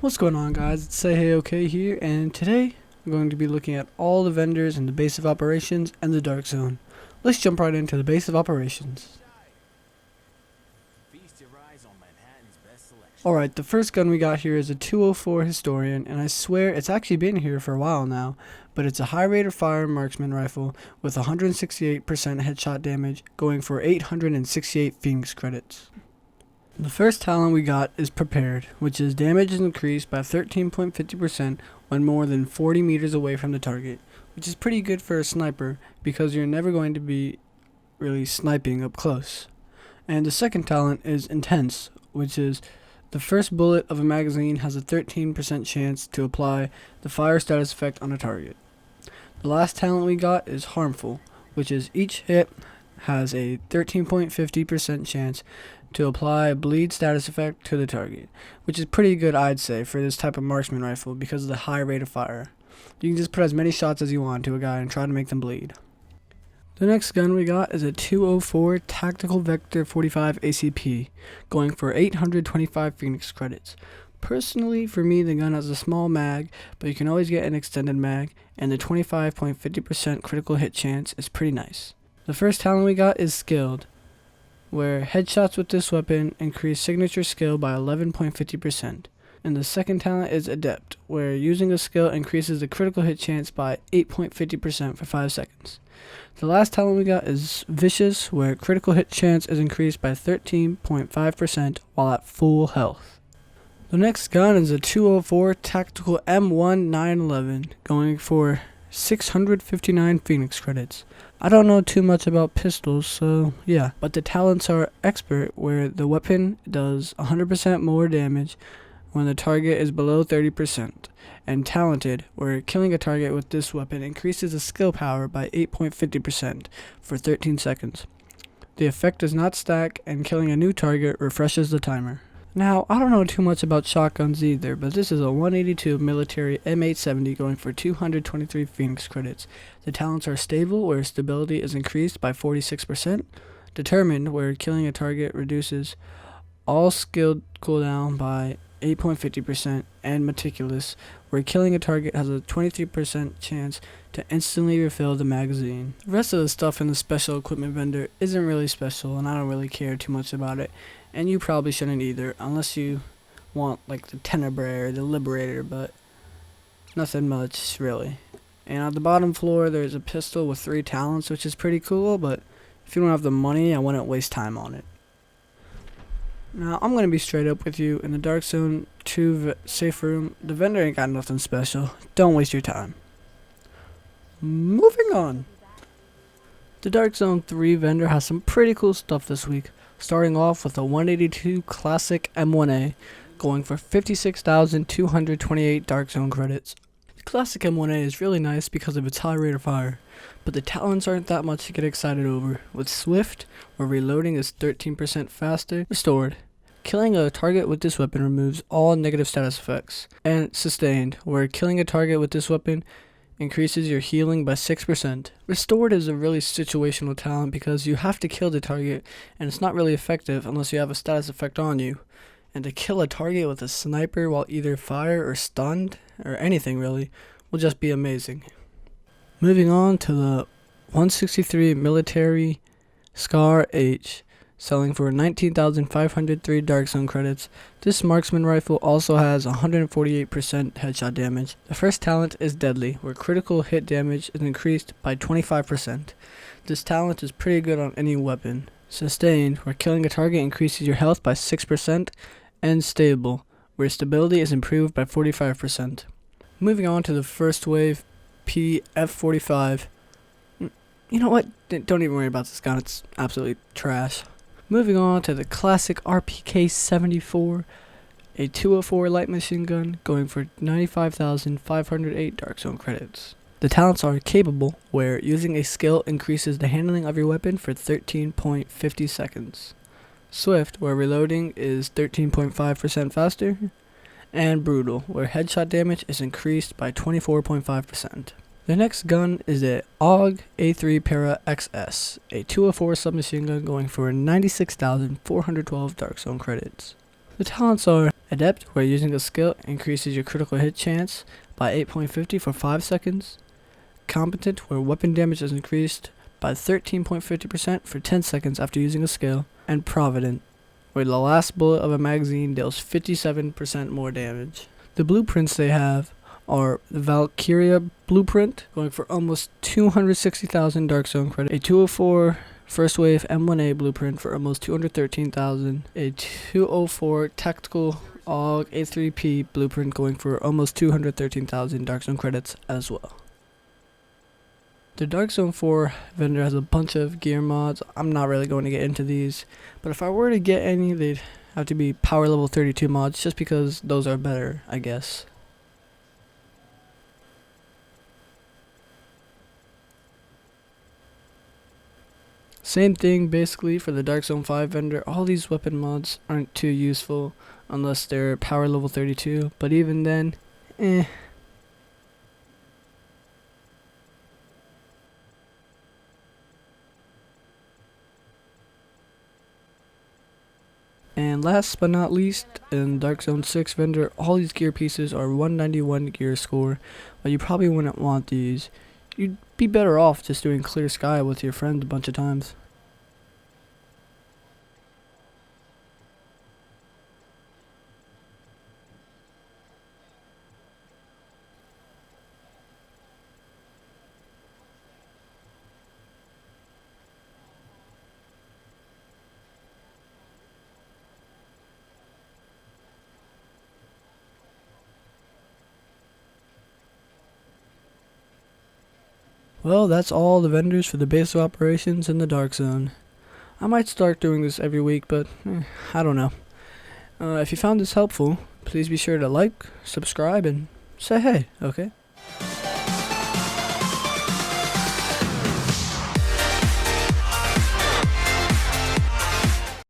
What's going on, guys? It's Sayheyok here, and today I'm going to be looking at all the vendors in the base of operations and the Darkzone. Let's jump right into the base of operations. Alright, the first gun we got here is a 204 Historian, and I swear it's actually been here for a while now, but it's a high rate of fire marksman rifle with 168% headshot damage, going for 868 Phoenix credits. The first talent we got is Prepared, which is damage is increased by 13.50% when more than 40 meters away from the target, which is pretty good for a sniper because you're never going to be really sniping up close. And the second talent is Intense, which is the first bullet of a magazine has a 13% chance to apply the fire status effect on a target. The last talent we got is Harmful, which is each hit has a 13.50% chance to apply a bleed status effect to the target, which is pretty good, I'd say, for this type of marksman rifle because of the high rate of fire. You can just put as many shots as you want to a guy and try to make them bleed. The next gun we got is a 204 Tactical Vector 45 ACP, going for 825 Phoenix credits. Personally, for me, the gun has a small mag, but you can always get an extended mag, and the 25.50% critical hit chance is pretty nice. The first talent we got is Skilled, where headshots with this weapon increase signature skill by 11.50%. And the second talent is Adept, where using a skill increases the critical hit chance by 8.50% for 5 seconds. The last talent we got is Vicious, where critical hit chance is increased by 13.5% while at full health. The next gun is a 204 Tactical M1 911, going for 659 Phoenix credits. I don't know too much about pistols, so yeah, but the talents are Expert, where the weapon does 100% more damage when the target is below 30%, and Talented, where killing a target with this weapon increases the skill power by 8.50% for 13 seconds. The effect does not stack, and killing a new target refreshes the timer. Now, I don't know too much about shotguns either, but this is a 182 military M870 going for 223 Phoenix credits. The talents are Stable, where stability is increased by 46%, Determined, where killing a target reduces all skill cooldown by 8.50%, and Meticulous, where killing a target has a 23% chance to instantly refill the magazine. The rest of the stuff in the special equipment vendor isn't really special, and I don't really care too much about it, and you probably shouldn't either, unless you want like the Tenebrae or the Liberator, but nothing much really. And at the bottom floor there's a pistol with 3 talents, which is pretty cool, but if you don't have the money, I wouldn't waste time on it. Now, I'm going to be straight up with you. In the Darkzone 2 safe room, the vendor ain't got nothing special. Don't waste your time. Moving on. The Darkzone 3 vendor has some pretty cool stuff this week, starting off with a 182 Classic M1A, going for 56,228 Darkzone credits. The Classic M1A is really nice because of its high rate of fire, but the talents aren't that much to get excited over. With Swift, where reloading is 13% faster, Restored. Killing a target with this weapon removes all negative status effects. And Sustained, where killing a target with this weapon increases your healing by 6%. Restored is a really situational talent because you have to kill the target, and it's not really effective unless you have a status effect on you. And to kill a target with a sniper while either fire or stunned, or anything really, will just be amazing. Moving on to the 163 Military Scar H, selling for 19,503 Darkzone credits. This marksman rifle also has 148% headshot damage. The first talent is Deadly, where critical hit damage is increased by 25%. This talent is pretty good on any weapon. Sustained, where killing a target increases your health by 6%, and Stable, where stability is improved by 45%. Moving on to the first wave PF45. You know what? Don't even worry about this gun. It's absolutely trash. Moving on to the classic RPK-74, a 204 light machine gun going for 95,508 Darkzone credits. The talents are Capable, where using a skill increases the handling of your weapon for 13.50 seconds. Swift, where reloading is 13.5% faster. And Brutal, where headshot damage is increased by 24.5%. The next gun is the AUG A3 Para XS, a 204 submachine gun going for 96,412 Darkzone credits. The talents are Adept, where using a skill increases your critical hit chance by 8.50 for 5 seconds. Competent, where weapon damage is increased by 13.50% for 10 seconds after using a skill. And Provident, where the last bullet of a magazine deals 57% more damage. The blueprints they have are the Valkyria blueprint, going for almost 260,000 Darkzone credit, a 204 First Wave M1A blueprint for almost 213,000, a 204 Tactical AUG A3P blueprint going for almost 213,000 Darkzone credits as well. The Darkzone 4 vendor has a bunch of gear mods. I'm not really going to get into these, but if I were to get any, they'd have to be power level 32 mods, just because those are better, I guess. Same thing basically for the Darkzone 5 vendor. All these weapon mods aren't too useful unless they're power level 32, but even then, And last but not least, in Darkzone 6 vendor, all these gear pieces are 191 gear score, but you probably wouldn't want these. You'd be better off just doing Clear Sky with your friends a bunch of times. Well, that's all the vendors for the base of operations in the Darkzone. I might start doing this every week, but I don't know. If you found this helpful, please be sure to like, subscribe, and say hey, okay?